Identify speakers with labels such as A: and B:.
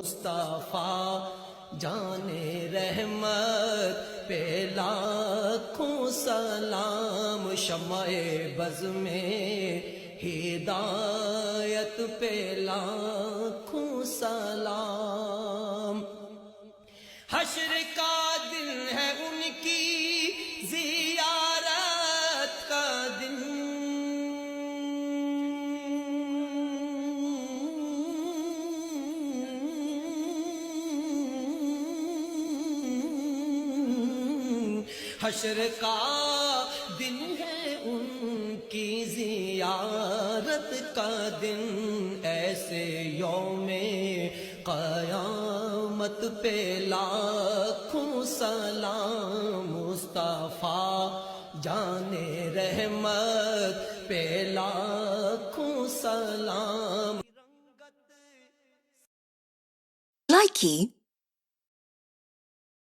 A: مصطفیٰ جان رحمت پہ لاکھوں سلام، شمع بز میں ہدایت پہ لاکھوں سلام۔ حشر کا دن ہے ان کی زیارت کا دن، حشر کا دن ہے ان کی زیارت کا دن، ایسے یوم قیامت پہ لاکھوں سلام، مصطفیٰ جان رحمت پہ لاکھوں سلام۔
B: Likey